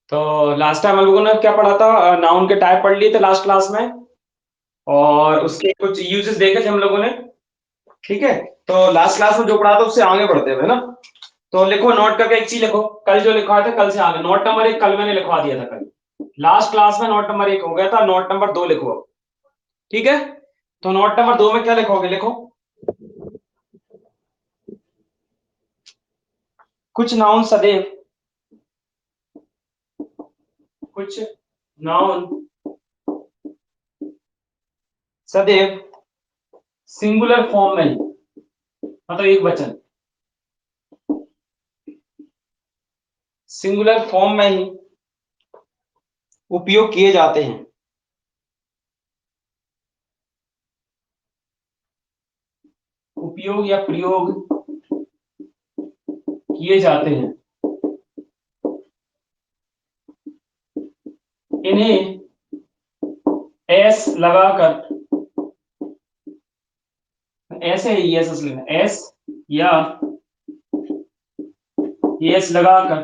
तो last time हम लोगों ने क्या पढ़ा था, नाउन के टाइप पढ़ लिए थे लास्ट क्लास में, और उसके कुछ यूजेस देखे थे हम लोगों ने। ठीक है, तो लास्ट क्लास में जो पढ़ा था उससे आगे बढ़ते हुए ना, तो लिखो नोट करके एक चीज लिखो, कल जो लिखा था कल से आगे नोट नंबर 1 कल मैंने लिखवा दिया था। कल लास्ट क्लास में नोट नंबर 1 हो गया था, नोट नंबर 2 लिखो अब। ठीक है, तो नोट नंबर 2 में क्या लिखोगे, लिखो कुछ नाउन सदैव, कुछ नाउन सदैव सिंगुलर फॉर्म में, मतलब एक वचन, सिंगुलर फॉर्म में ही उपयोग किए जाते हैं। उपयोग या प्रयोग किए जाते हैं, इन्हें एस लगाकर, ऐसे ही एस असली में एस या एस लगाकर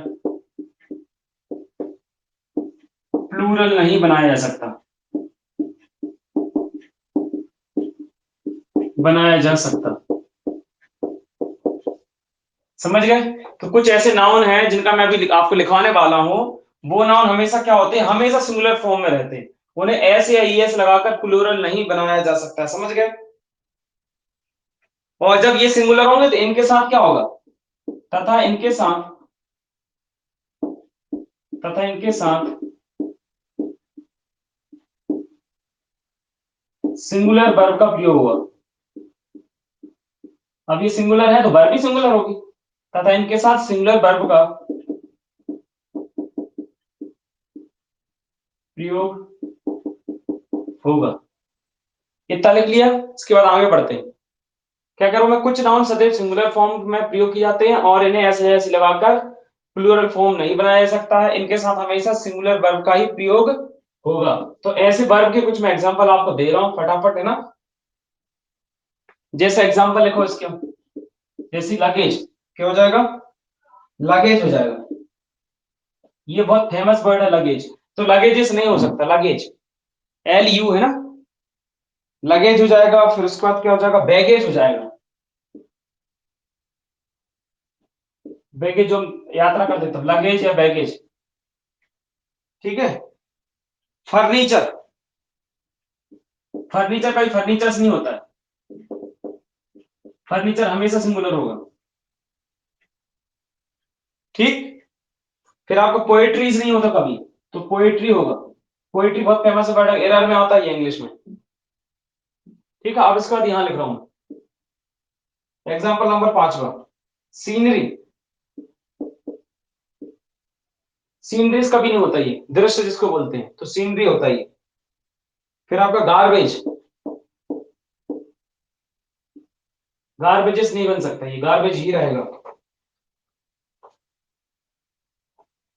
प्लूरल नहीं बनाया जा सकता, बनाया जा सकता। समझ गए? तो कुछ ऐसे नाउन हैं जिनका मैं अभी आपको लिखवाने वाला हूं, वो नाउन हमेशा क्या होते हैं, हमेशा सिंगुलर फॉर्म में रहते हैं, उन्हें एस या ईएस लगाकर प्लूरल नहीं बनाया जा सकता। समझ गए? और जब ये सिंगुलर होंगे तो इनके साथ क्या होगा, तथा इनके साथ, तथा इनके साथ सिंगुलर वर्ब का प्रयोग होगा। अब ये सिंगुलर है तो वर्ब भी सिंगुलर होगी, तथा इनके साथ सिंगुलर वर्ब का प्रयोग होगा। इतना लिख लिया, इसके बाद आगे बढ़ते हैं। क्या करूं मैं, कुछ नाउन सदैव सिंगुलर फॉर्म में प्रयोग किए जाते हैं और इन्हें ऐसे ऐसे लगाकर प्लूरल फॉर्म नहीं बनाया जा सकता है, इनके साथ हमेशा सिंगुलर वर्ब का ही प्रयोग होगा। तो ऐसे वर्ब के कुछ मैं एग्जांपल आपको दे रहा हूं फटाफट, है ना। जैसे एग्जांपल लिखो इसके, जैसे लगेज, क्या हो जाएगा, लगेज हो जाएगा। ये बहुत फेमस वर्ड है लगेज, तो लगेजेस नहीं हो सकता, लगेज एल यू है ना, लगेज हो जाएगा। फिर उसके बाद क्या हो जाएगा, बैगेज हो जाएगा। बैगेज जो हम यात्रा कर देते हैं, लगेज या बैगेज। ठीक है, फर्नीचर, फर्नीचर का फर्नीचर्स नहीं होता है, फर्नीचर हमेशा सिंगुलर होगा। ठीक, फिर आपको पोएट्रीज नहीं होता कभी, तो पोएट्री होगा। पोएट्री बहुत फेमस वर्ड है, एरर में आता है इंग्लिश में। ठीक है, अब इसके बाद यहां लिख रहा हूं एग्जाम्पल नंबर 5वां, सीनरी। सीनरीज कभी नहीं होता, ये दृश्य जिसको बोलते हैं, तो सीनरी होता है ये। फिर आपका गार्बेज, गार्बेजेस नहीं बन सकता, ये गार्बेज ही रहेगा।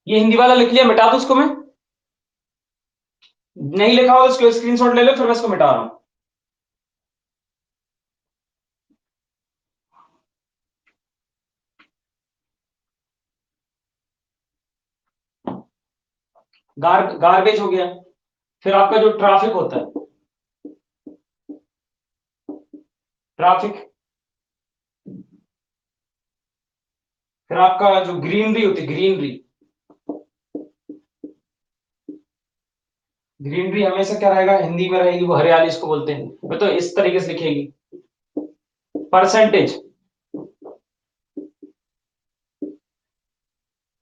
ये हिंदी वाला लिख लिया, मिटा दो उसको मैं, नहीं लिखा हो तो उसको स्क्रीनशॉट ले लो, फिर मैं इसको मिटा रहा हूं। गार्बेज हो गया। फिर आपका जो ट्रैफिक होता है, ट्रैफिक। फिर आपका जो ग्रीनरी होती है, ग्रीनरी, ग्रीनरी हमेशा क्या रहेगा, हिंदी में रहेगी, वो हरियाली इसको बोलते हैं, वो तो इस तरीके से लिखेगी। Percentage,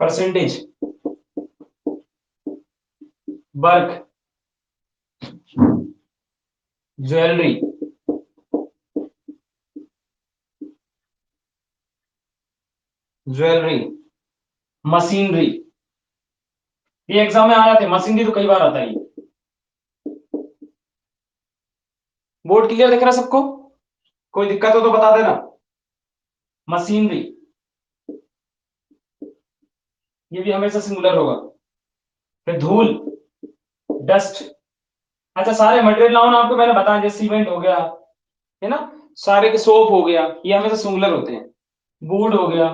percentage, work, jewellery, jewellery, machinery. ये एग्जाम में आ जाते हैं, मशीनरी तो कई बार आता है ये। बोर्ड क्लियर दिख रहा है सबको? कोई दिक्कत हो तो बता देना। मशीनरी, ये भी हमेशा सिंगुलर होगा। फिर धूल, डस्ट। अच्छा, सारे मटेरियल नाउन आपको मैंने बताया, जैसे सीमेंट हो गया, है ना, सारे के सोप हो गया, ये हमेशा सिंगुलर होते हैं। वुड हो गया,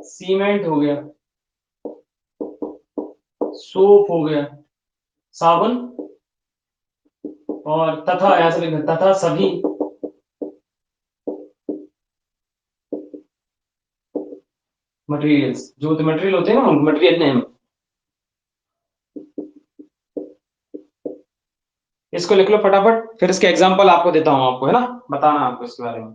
सीमेंट हो गया, सोप हो गया, साबुन, और तथा ऐसे लिखना, तथा सभी मटेरियल्स, जो मटेरियल होते हैं ना मटेरियल नेम। इसको लिख लो फटाफट, फिर इसके एग्जांपल आपको देता हूं, आपको है ना बताना आपको इसके बारे में।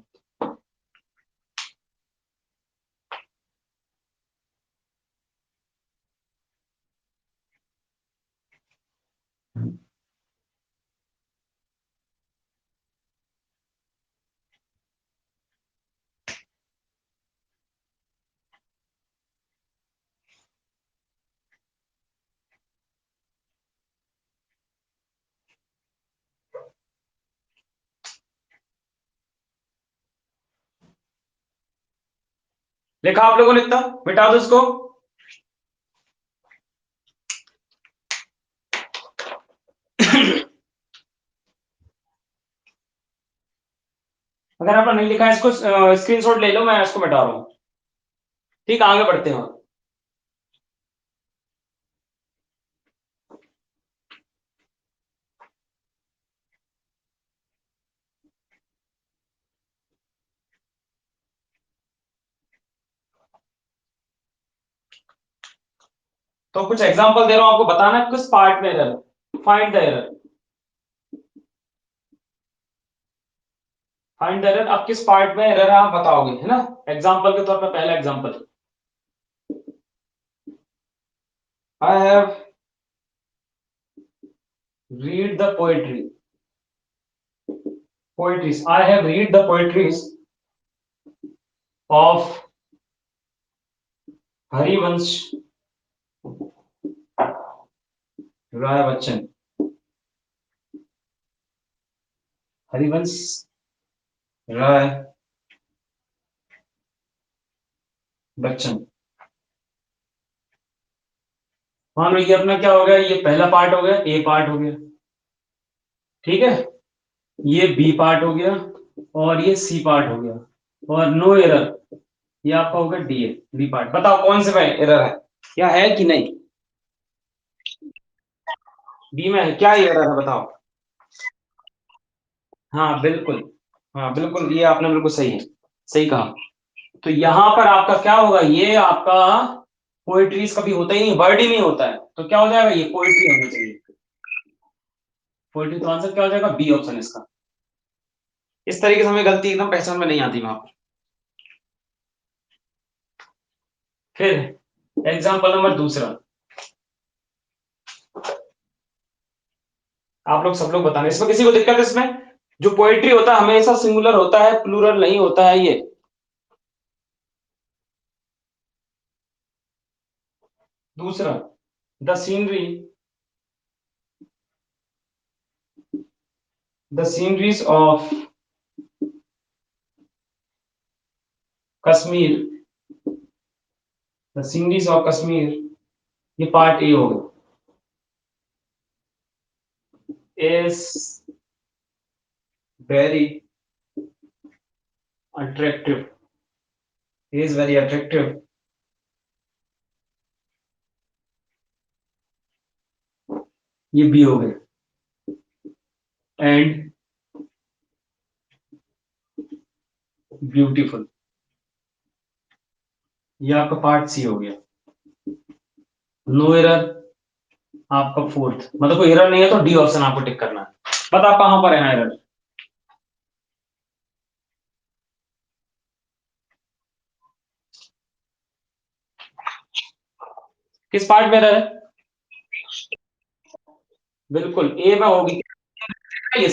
लिखा आप लोगों ने इतना, मिटा दो इसको। अगर आपने नहीं लिखा है इसको स्क्रीनशॉट ले लो, मैं इसको मिटा रहा हूं। ठीक, आगे बढ़ते हैं। तो कुछ एग्जांपल दे रहा हूं आपको, बताना है किस पार्ट में error. Find the error, find the error, अब किस पार्ट में एरर है आप बताओगे, है ना। एग्जांपल के तौर पर पहला example, I have read the poetry, poetries, I have read the poetries of Harivansh Rai Bachchan, Harivansh Rai Bachchan. मान लो ये अपना क्या हो गया, ये पहला पार्ट हो गया, ए पार्ट हो गया, ठीक है, ये बी पार्ट हो गया, और ये सी पार्ट हो गया, और नो एरर, ये आपका हो गया डी, डी पार्ट। बताओ कौन से में एरर है, क्या है कि नहीं। बी में है, क्या एरर है बताओ। हाँ बिल्कुल, हाँ बिल्कुल, ये आपने बिल्कुल सही है, सही कहा। तो यहां पर आपका क्या होगा, ये आपका पोएट्रीज कभी होता ही नहीं, वर्ड ही नहीं होता है, तो क्या हो जाएगा, ये पोएट्री होनी चाहिए, पोएट्री। तो आंसर क्या हो जाएगा, बी ऑप्शन इसका। इस तरीके से हमें गलती एकदम पहचान में नहीं आती वहां पर। फिर एग्जाम्पल नंबर दूसरा, आप लोग सब लोग बताना, इसमें किसी को दिक्कत है इसमें। जो पोएट्री होता है हमेशा सिंगुलर होता है, प्लूरल नहीं होता है ये। दूसरा, the scenery, the sceneries of Kashmir, the sceneries of Kashmir, ये पार्ट ए होगा, is very attractive, is very attractive, ये बी हो गया, एंड ब्यूटीफुल, ये आपका पार्ट सी हो गया। नो एरर आपका फोर्थ, मतलब कोई एरर नहीं है तो डी ऑप्शन आपको टिक करना है। बता कहां पर है एरर, किस पार्ट में एरर है। बिल्कुल ए में होगी, ये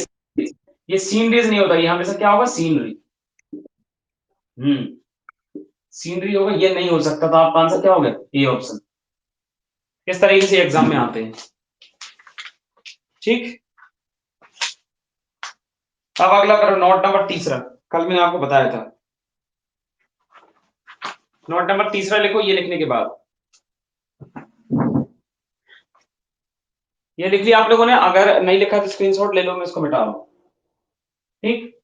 ये सीनरीज नहीं होता, ये हमेशा क्या होगा, सीनरी। सीनरी होगा, ये नहीं हो सकता, तो आपका आंसर क्या होगा, ए ऑप्शन। इस तरीके से एग्जाम में आते हैं, ठीक। अब अगला करो, नोट नंबर तीसरा, कल मैंने आपको बताया था। नोट नंबर तीसरा लिखो, ये लिखने के बाद, ये लिख लिया आप लोगों ने, अगर नहीं लिखा तो स्क्रीनशॉट ले लो, मैं इसको मिटा रहा हूं, ठीक।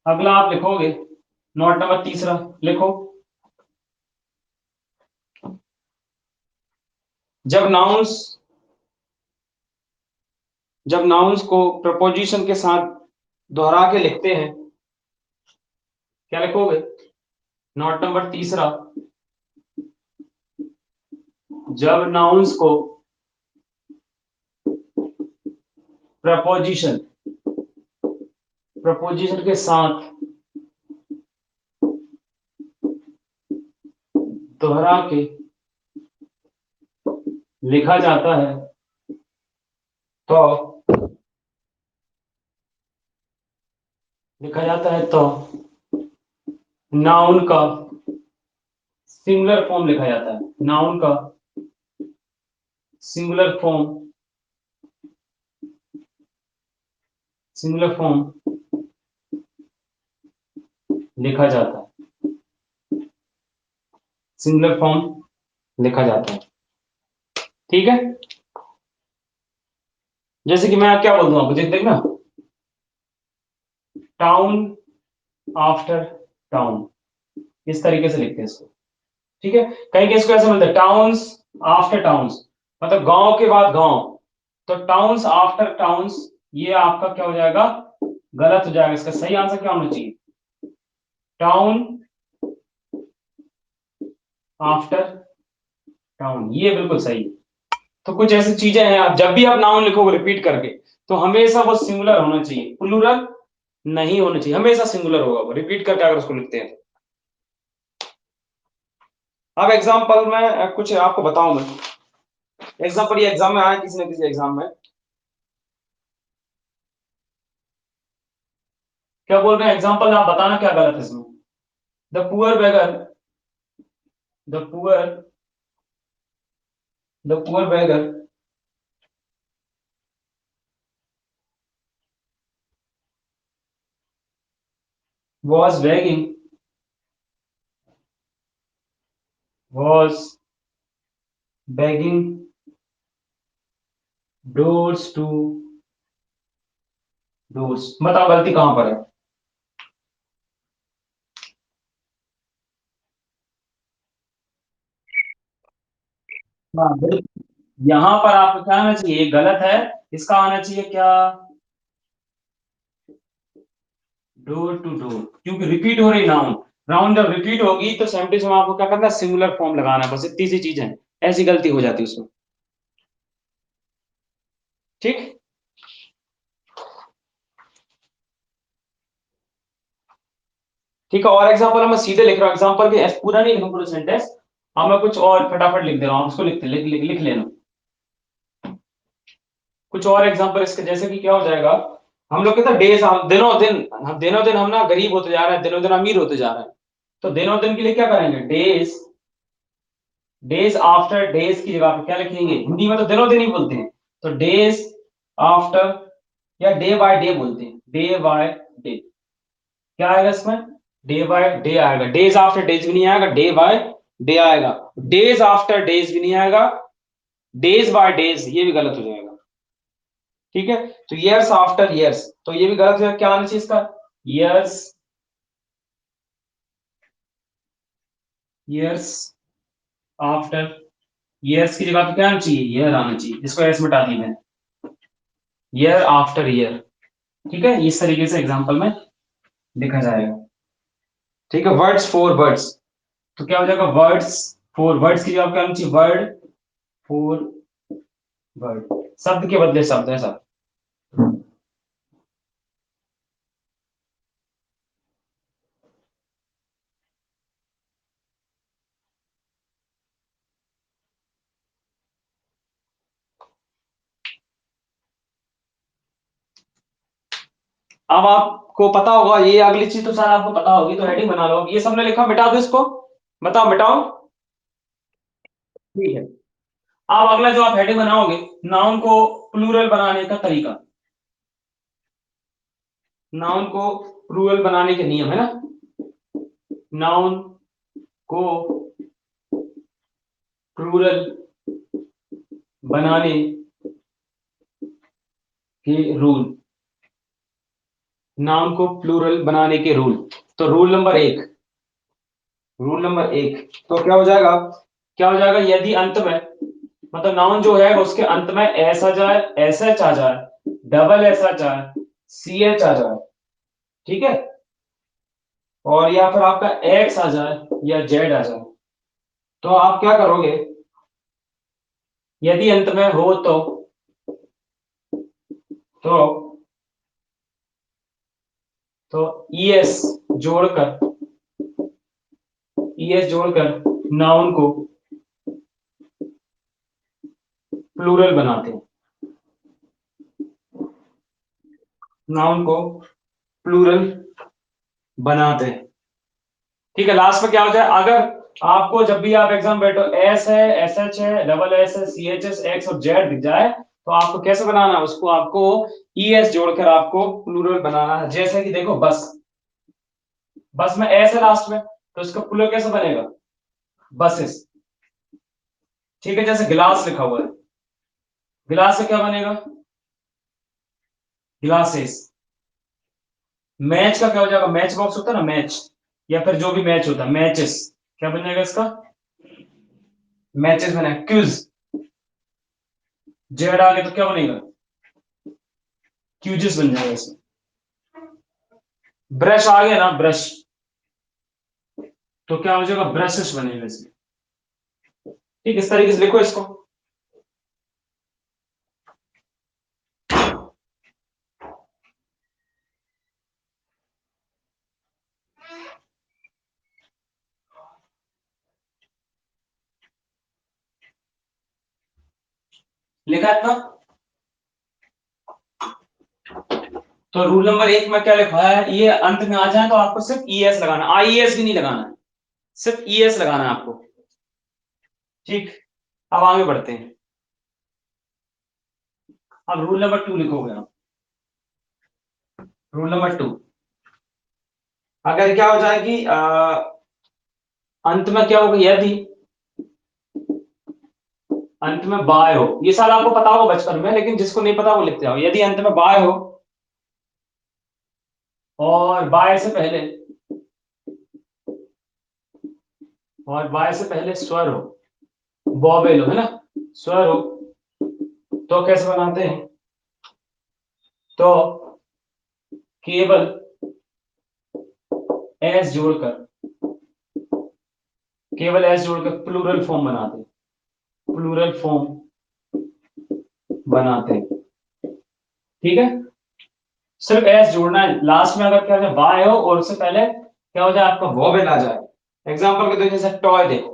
अगला आप लिखोगे नोट नंबर तीसरा, लिखो। जब नाउन्स जब नाउन्स को प्रपोजिशन के साथ दोहरा के लिखते हैं, क्या लिखोगे? नोट नंबर तीसरा, जब नाउन्स को प्रपोजिशन प्रपोजिशन के साथ दोहरा के लिखा जाता है तो नाउन का सिंगुलर फॉर्म लिखा जाता है। नाउन का सिंगुलर फॉर्म लिखा जाता है। सिंगुलर फॉर्म लिखा जाता है। ठीक है, जैसे कि मैं क्या बोल दूं आपको, देखना, टाउन आफ्टर टाउन, इस तरीके से लिखते हैं इसको। ठीक है, कहीं कहीं इसको ऐसे मिलता है, टाउन्स आफ्टर टाउन्स, मतलब गांव के बाद गांव। तो टाउन्स आफ्टर टाउन्स, ये आपका क्या हो जाएगा? गलत हो जाएगा। इसका सही आंसर क्या होना चाहिए? टाउन आफ्टर टाउन, ये बिल्कुल सही है। तो कुछ ऐसी चीजें हैं, आप जब भी आप नाउन लिखोगे रिपीट करके, तो हमेशा वो सिंगुलर होना चाहिए, प्लूरल नहीं होना चाहिए, हमेशा सिंगुलर होगा वो रिपीट करके अगर उसको लिखते हैं तो। अब एग्जाम्पल में कुछ आपको बताऊं मैं। एग्जाम्पल, ये एग्जाम में आया किसी न किसी एग्जाम में। क्या बोल रहे हैं एग्जाम्पल, आप बताना क्या गलत है इसमें। The poor beggar the poor the poor beggar was begging doors to doors। बताओ गलती कहां पर है? हाँ यहां पर आपको क्या आना चाहिए? गलत है, इसका आना चाहिए क्या? डोर टू डोर, क्योंकि रिपीट हो रही नाउन। नाउन जब रिपीट होगी तो सेंटेंस में आपको क्या करना है? सिंगुलर फॉर्म लगाना है, बस इतनी सी चीज है। ऐसी गलती हो जाती है उसमें। ठीक, ठीक है। और एग्जांपल मैं सीधे लिख रहा हूँ, एग्जांपल भी पूरा नहीं लिखूं पूरा सेंटेंस। अब मैं कुछ और फटाफट लिख दे रहा हूँ, उसको लिख लेना। कुछ और एग्जांपल इसके, जैसे कि क्या हो जाएगा, हम लोग कहते हैं डेज, दिनों दिन हम ना गरीब होते जा रहे हैं, दिनों दिन अमीर होते जा रहे हैं। तो दिनों दिन के लिए क्या करेंगे? डेज डेज आफ्टर डेज की जगह पे क्या लिखेंगे? हिंदी में तो दिनों दिन ही बोलते हैं, तो डेज आफ्टर, या डे बाय डे बोलते हैं, डे बाय डे। क्या आएगा इसमें? डे बाय डे आएगा। डेज आफ्टर डेज भी नहीं आएगा, डे बाय डे आएगा। डेज आफ्टर डेज भी नहीं आएगा, डेज बाय डेज ये भी गलत हो जाएगा। ठीक है, तो ईयर्स आफ्टर ईयर्स, तो ये भी गलत हो जाएगा। क्या आना चाहिए इसका? ईयर्स ईयर्स आफ्टर ईयर्स की जगह पे क्या आना चाहिए? ईयर आना चाहिए। इसको एस मिटा दी मैंने, ईयर आफ्टर ईयर। ठीक है, इस तरीके से एग्जांपल में लिखा जाएगा। ठीक है, वर्ड्स फॉर वर्ड्स, तो क्या हो जाएगा? वर्ड्स फॉर वर्ड्स की जगह क्या होनी चाहिए? वर्ड फॉर वर्ड, शब्द के बदले शब्द है सब। अब आपको पता होगा, ये अगली चीज तो शायद आपको पता होगी, तो हेडिंग बना लो। ये सबने लिखा, मिटा दो इसको, बताओ मिटाओ। ठीक है, अब अगला जो आप हेडिंग बनाओगे, नाउन को प्लूरल बनाने का तरीका, नाउन को प्लूरल बनाने के नियम है ना। नाउन को प्लूरल बनाने के रूल, नाउन को प्लूरल बनाने के रूल। तो रूल नंबर एक तो क्या हो जाएगा, यदि अंत में, मतलब नाउन जो है उसके अंत में एस आ जाए, एस एच आ जाए, डबल एस आ जाए, सी एच आ जाए, ठीक है, और या फिर आपका एक्स आ जाए या जेड आ जाए, तो आप क्या करोगे, यदि अंत में हो तो तो ईएस जोड़कर नाउन को प्लूरल बनाते हैं, नाउन को प्लूरल बनाते हैं। ठीक है, लास्ट में क्या हो जाए, अगर आपको जब भी आप एग्जाम बैठो एस है, एस एच है, डबल एस है, सी एच एस, एक्स और जेड दिख जाए, तो आपको कैसे बनाना है उसको, आपको ई एस जोड़कर आपको प्लूरल बनाना है। जैसे कि देखो बस में एस है लास्ट में, तो इसका प्लूरल कैसे बनेगा, बसेस। ठीक है, जैसे गिलास लिखा हुआ है, गिलास से क्या बनेगा, ग्लासेस। मैच का क्या हो जाएगा, मैच बॉक्स होता है ना, मैच, या फिर जो भी मैच होता है, मैचेस, क्या बन जाएगा इसका, मैचेस बना, क्यूज, जेड आगे तो क्या बनेगा, क्यूजेस बन जाएगा इसमें। ब्रश आ गया ना, ब्रश, तो क्या हो जाएगा, ब्रशेस बनेगा इसमें। ठीक, इस तरीके से लिखो इसको। लिखा है इतना। तो रूल नंबर एक में क्या लिखा है, ये अंत में आ जाए तो आपको सिर्फ ई एस लगाना, आई एस भी नहीं लगाना है, सिर्फ ई एस लगाना है आपको। ठीक, अब आगे बढ़ते हैं। अब रूल नंबर टू लिखोगे आप। रूल नंबर टू, अगर क्या हो जाएगी अंत में क्या होगा, यदि अंत में बाय हो, ये सारा आपको पता होगा बचपन में, लेकिन जिसको नहीं पता वो लिखते हो, यदि अंत में बाय हो और बाय से पहले, स्वर हो, बॉबेल हो, है ना, स्वर हो, तो कैसे बनाते हैं, तो केवल एस जोड़कर, प्लूरल फॉर्म बनाते हैं, प्लूरल फॉर्म बनाते हैं। ठीक है, सिर्फ एस जोड़ना है, लास्ट में अगर क्या हो जाए बाय हो और उससे पहले क्या हो जाए आपका वॉवेल आ जाए। एग्जांपल के तरीके से टॉय देखो,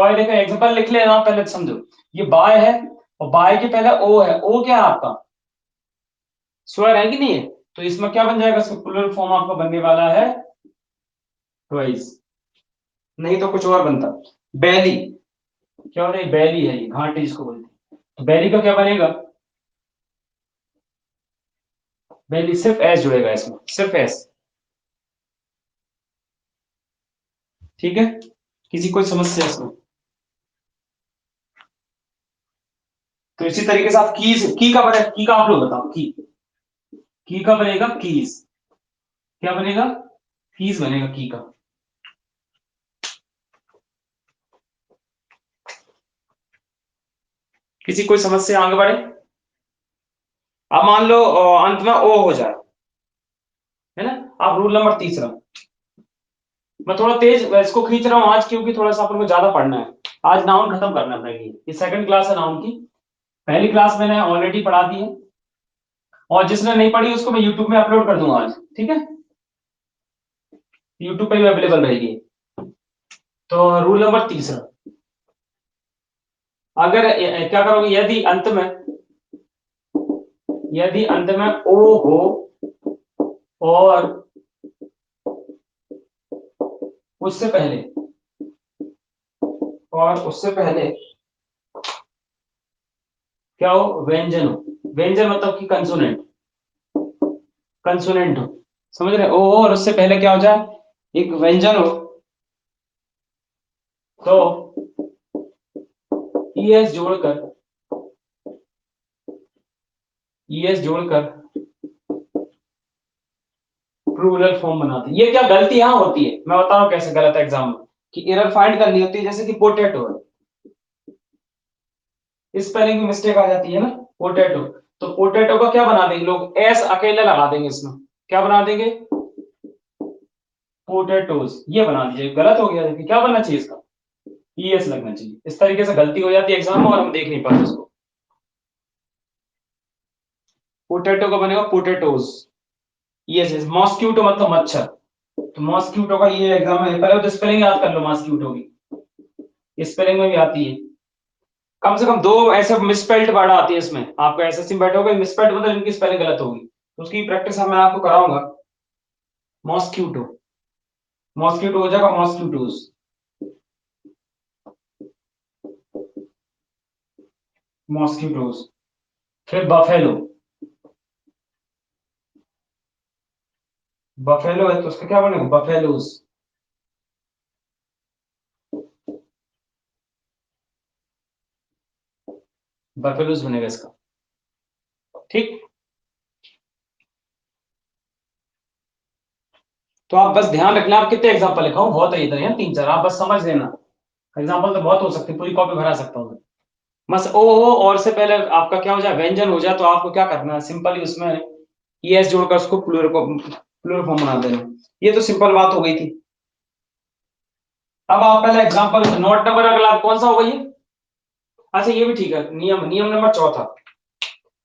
एग्जांपल लिख लेना पहले, समझो ये बाय है और बाय के पहले ओ है, ओ क्या है आपका, स्वर है कि नहीं है, तो इसमें क्या बन जाएगा, इसका प्लूरल फॉर्म आपका बनने वाला है ट्वाइस, नहीं तो कुछ और बनता। बैली, क्या हो रहा है, बैली है, ये घाटी जिसको बोलते हैं, तो बैली का क्या बनेगा, बैली, सिर्फ एस जुड़ेगा इसमें, सिर्फ एस। ठीक है, किसी कोई समस्या इसमें, तो इसी तरीके से आप की का बने, की का आप लोग बताओ, की का बनेगा कीज, क्या बनेगा, कीज बनेगा की का। किसी कोई समस्या, आगे बढ़े। अब मान लो अंत में ओ हो जाए, है ना। अब रूल नंबर तीसरा, मैं थोड़ा तेज इसको खींच रहा हूं आज, क्योंकि थोड़ा सा अपन को ज्यादा पढ़ना है, आज नाउन खत्म करना है, ये सेकंड क्लास है नाउन की, पहली क्लास मैंने ऑलरेडी पढ़ा दी है, और जिसने नहीं पढ़ी उसको मैं यूट्यूब में अपलोड कर दूंगा आज, ठीक है, यूट्यूब पे भी अवेलेबल रहेगी। तो रूल नंबर तीसरा, अगर क्या करोगे, यदि अंत में ओ हो और उससे पहले, क्या हो, व्यंजन हो, व्यंजन मतलब कि कंसोनेंट, हो, समझ रहे, ओ और उससे पहले क्या हो जाए, एक व्यंजन हो, तो ईएस जोड़कर, ईएस जोड़कर प्लूरल फॉर्म बनाते हैं। ये क्या गलती यहाँ होती है, मैं बता रहा हूँ कैसे गलत है एग्जाम में, कि एरर फाइंड करनी होती है। जैसे कि पोटैटो है, इस स्पेलिंग की मिस्टेक आ जाती है ना, पोटैटो। तो पोटैटो का क्या बना देंगे लोग, एस अकेले लगा देंगे इसमें, क्या बना देंगे, पोटैटोज, ये बना दीजिए, गलत हो गया। देखिए क्या बनना चाहिए इसका, ईएस लगना चाहिए। इस तरीके से गलती हो जाती है एग्जाम में और हम देख नहीं पाते इसको। पोटैटो का बनेगा पोटैटोज, यस यस। मॉस्क्यूटो मतलब मच्छर, तो मॉस्क्यूटो का ये एग्जाम है। पहले तो स्पेलिंग याद कर लो मॉस्क्यूटो की, स्पेलिंग में भी आती है। कम से कम दो ऐसे मिसस्पेल्ड वर्ड आती है इसमें, आपको एसएससी में बैठोगे मिसस्पेल्ड मतलब इनकी स्पेलिंग गलत होगी, तो उसकी प्रैक्टिस मैं आपको कराऊंगा। मॉस्क्यूटो, मॉस्क्यूटो हो जाएगा मॉस्क्यूटोज, मॉस्क्यूटोज। फिर बफेलो, बफेलो है तो उसका क्या बनेगा, बफेलोज, बफेलोज बनेगा इसका। ठीक, तो आप बस ध्यान रखना, आप कितने एग्जाम्पल लिखाओ, बहुत है इधर है तीन चार, आप बस समझ लेना। एग्जाम्पल तो बहुत हो सकते, पूरी कॉपी भरा सकता हूँ मैं। बस ओ और से पहले आपका क्या हो जाए, व्यंजन हो जाए, तो आपको क्या करना है, सिंपली उसमें ईएस जोड़कर उसको प्लूरल फॉर्म बना देना। ये तो सिंपल बात हो गई थी। अब आप पहले एग्जांपल नोट नंबर अगला कौन सा होगा ये, अच्छा ये भी ठीक है। नियम, नियम नंबर चौथा,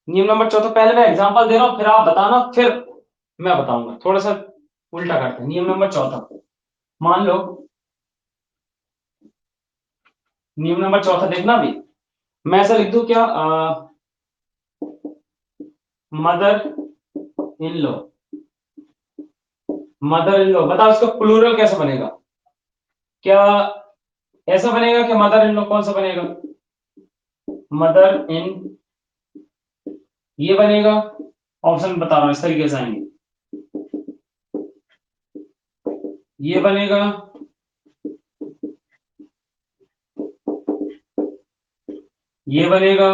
नियम नंबर चौथा पहले मैं एग्जांपल दे रहा हूं, फिर आप बताना, फिर मैं बताऊंगा। थोड़ा सा उल्टा करते हैं। नियम नंबर चौथा, मान लो, नियम नंबर चौथा देखना भी, मैं ऐसा लिख दूं क्या, mother in low, mother in लो, बताओ इसका प्लूरल कैसे बनेगा, क्या ऐसा बनेगा कि मदर इन लो, कौन सा बनेगा, मदर इन, ये बनेगा, ऑप्शन बता रहा हूं इस तरीके से आएंगे, ये बनेगा, ये बनेगा,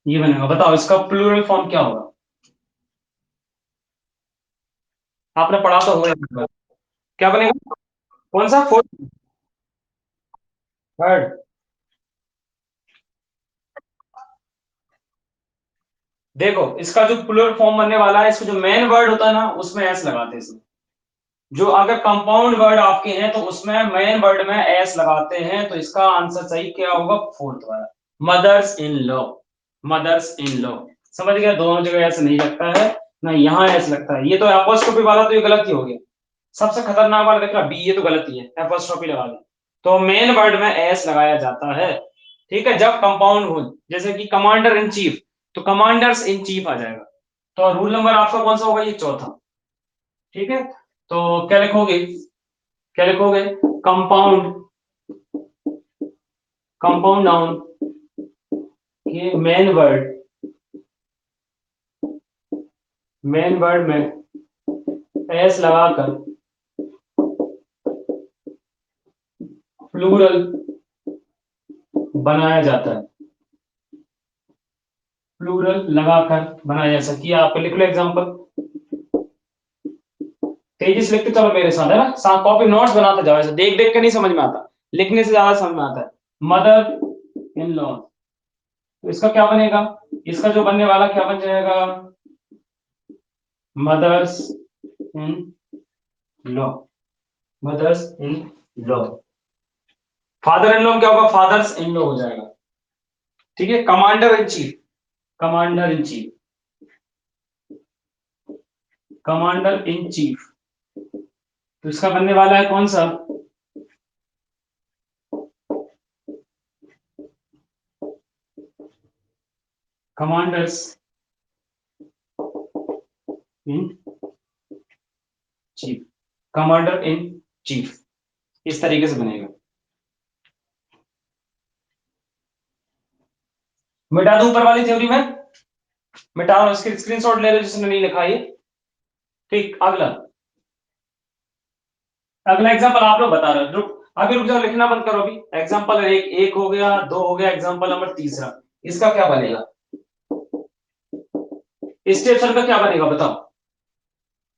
ये बनेगा। बताओ इसका प्लूरल फॉर्म क्या होगा, आपने पढ़ा तो होगा, क्या बनेगा, कौन सा, फोर्थ, थर्ड। देखो इसका जो प्लूरल फॉर्म बनने वाला है, इसको जो मेन वर्ड होता है ना उसमें एस लगाते हैं इसमें। जो अगर कंपाउंड वर्ड आपके हैं तो उसमें मेन वर्ड में एस लगाते हैं, तो इसका आंसर सही क्या होगा, फोर्थ वाला, mother's in law, mother's in law. समझ गया, दोनों जगह ऐसे नहीं लगता है, ना यहाँ ऐसे लगता है। ये तो एपोस्ट्रोफी वाला तो ये गलत ही हो गया, सबसे खतरनाक वाला देख रहा बी, ये तो गलत ही है, एपोस्ट्रोफी लगा दी। तो मेन वर्ड में एस लगाया जाता है, ठीक है, जब कंपाउंड हो। जैसे कि कमांडर इन चीफ, तो कमांडर्स इन चीफ आ जाएगा। तो रूल नंबर आपका कौन सा होगा, ये चौथा, ठीक है। तो क्या लिखोगे, क्या लिखोगे, कंपाउंड, कंपाउंड नाउन के मेन वर्ड, मेन वर्ड में एस लगाकर प्लूरल बनाया जाता है, प्लूरल लगाकर बनाया जा सकती है। आपको लिख लो एग्जांपल, तेजी से लिखते चलो मेरे साथ, है ना, साथ कॉपी नोट्स बनाते जाओ, ऐसे देख देख के नहीं समझ में आता, लिखने से ज्यादा समझ में आता है। मदर इन लॉ, तो इसका क्या बनेगा, इसका जो बनने वाला क्या बन जाएगा, mother's in law, mother's in law. Father in law क्या होगा, फादर्स इन लॉ हो जाएगा, ठीक है। Commander in chief, commander in chief, commander in chief, तो इसका बनने वाला है कौन सा, commanders in chief, commander in chief, इस तरीके से बनेगा। मिटा दूं ऊपर वाली थ्योरी में, मिटा लो, इसकी स्क्रीनशॉट ले लो जिसने नहीं लिखा ये। ठीक, अगला, अगला एग्जांपल आप लोग बता रहे हो, रुक, अभी रुक जाओ, लिखना बंद करो अभी। एग्जांपल एक, एक हो गया, दो हो गया, एग्जांपल नंबर तीसरा। इसका क्या बनेगा? स्टेप्सन का क्या बनेगा बताओ?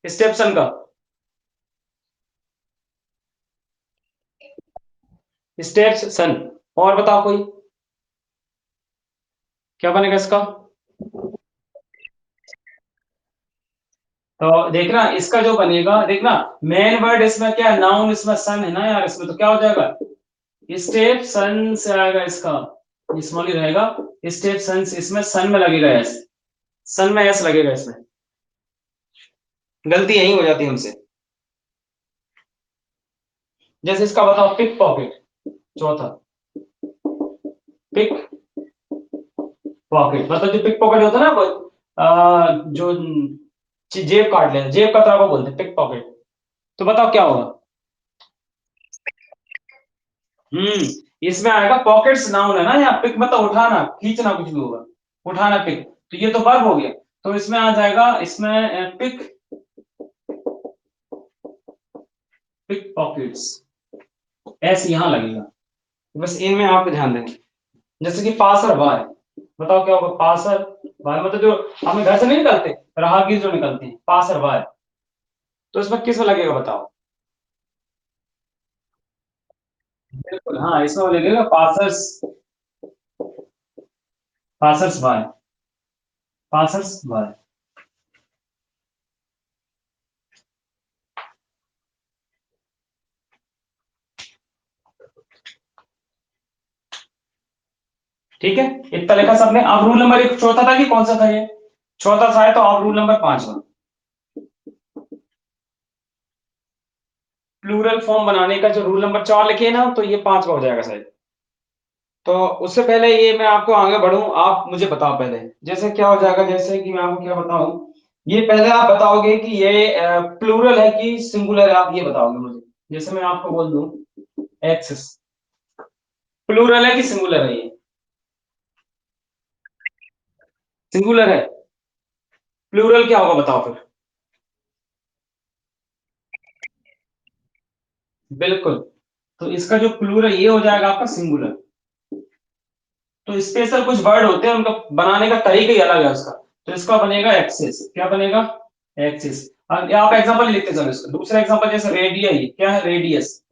स्टेप्सन का स्टेप्स सन। और बताओ कोई क्या बनेगा इसका? तो देखना इसका जो बनेगा, देखना मेन वर्ड इसमें क्या है, नाउन इसमें सन है ना यार, इसमें तो क्या हो जाएगा, स्टेप सन से आएगा इसका, स्मॉल ही रहेगा। स्टेप सन, इसमें सन में लगेगा एस, सन में एस लगेगा इसमें। गलती यही हो जाती है हमसे। जैसे इसका बताओ पिक पॉकेट, चौथा पिक पॉकेट, मतलब जो पिक पॉकेट होता है ना वो जो जेब काट लेते, जेब कतरा को बोलते हैं पिक पॉकेट। तो बताओ क्या होगा? हम्म, इसमें आएगा पॉकेट्स, नाउन है ना, यहाँ पिक मतलब उठाना खींचना कुछ भी होगा, उठाना पिक, तो ये तो वर्ब हो गया। तो इसमें आ जाएगा, इसमें पिक पिक पॉकेट्स, ऐसे यहां लगेगा। बस इनमें आपको ध्यान देंगे। जैसे कि पासर बाय, बताओ क्या होगा पासर बाय, मतलब जो हमें घर से नहीं निकलते, राहगीर जो निकलते हैं पासर बाय, तो इसमें किस में लगेगा बताओ? बिल्कुल हाँ, इसमें लगेगा passers, passers bye, passers bye. ठीक है, इतना लिखा सबने। अब रूल नंबर एक चौथा था कि कौन सा था ये? चौथा था, है तो अब रूल नंबर 5 प्लूरल फॉर्म बनाने का जो रूल नंबर 4 लिखे ना, तो ये 5 हो जाएगा शायद। तो उससे पहले ये मैं आपको आगे बढ़ूं, आप मुझे बताओ पहले जैसे क्या हो जाएगा, जैसे कि मैं आपको क्या बताऊं, ये पहले आप बताओगे कि ये प्लूरल है कि सिंगुलर है, आप ये बताओगे मुझे। जैसे मैं आपको बोल दूं एक्सेस, प्लूरल है कि सिंगुलर है ये? सिंगुलर है। प्लूरल क्या होगा बताओ फिर? बिल्कुल, तो इसका जो प्लूरल ये हो जाएगा आपका सिंगुलर। तो स्पेशल कुछ वर्ड होते हैं, उनका बनाने का तरीका ही अलग है उसका। तो इसका बनेगा एक्सिस, क्या बनेगा? एक्सिस। अब आप एग्जांपल लिखते चलो इसका, दूसरा एग्जांपल जैसे रेडियई, क्या है रेडियस,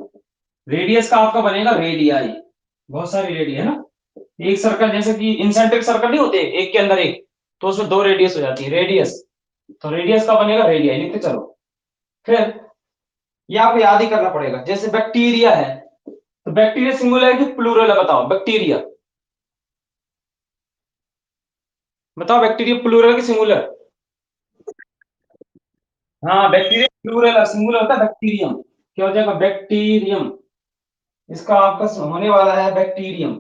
रेडियस का आपका बनेगा रेडियाई। बहुत सारी रेडियस है ना, एक सर्कल जैसे कि इंसेंट्रिक सर्कल नहीं होते एक के अंदर एक, तो उसमें दो रेडियस हो जाती है रेडियस, तो रेडियस का बनेगा रेडियाई, लिखते चलो। फिर ये आपको याद ही करना पड़ेगा, जैसे बैक्टीरिया है, तो बैक्टीरिया सिंगुलर है कि प्लूरल है बताओ? बैक्टीरिया, बताओ बैक्टीरिया प्लूरल की सिंगुलर? हाँ बैक्टीरिया प्लूरल, सिंगुलर होता है बैक्टीरियम, क्या हो जाएगा बैक्टीरियम। इसका आपका होने वाला है बैक्टीरियम,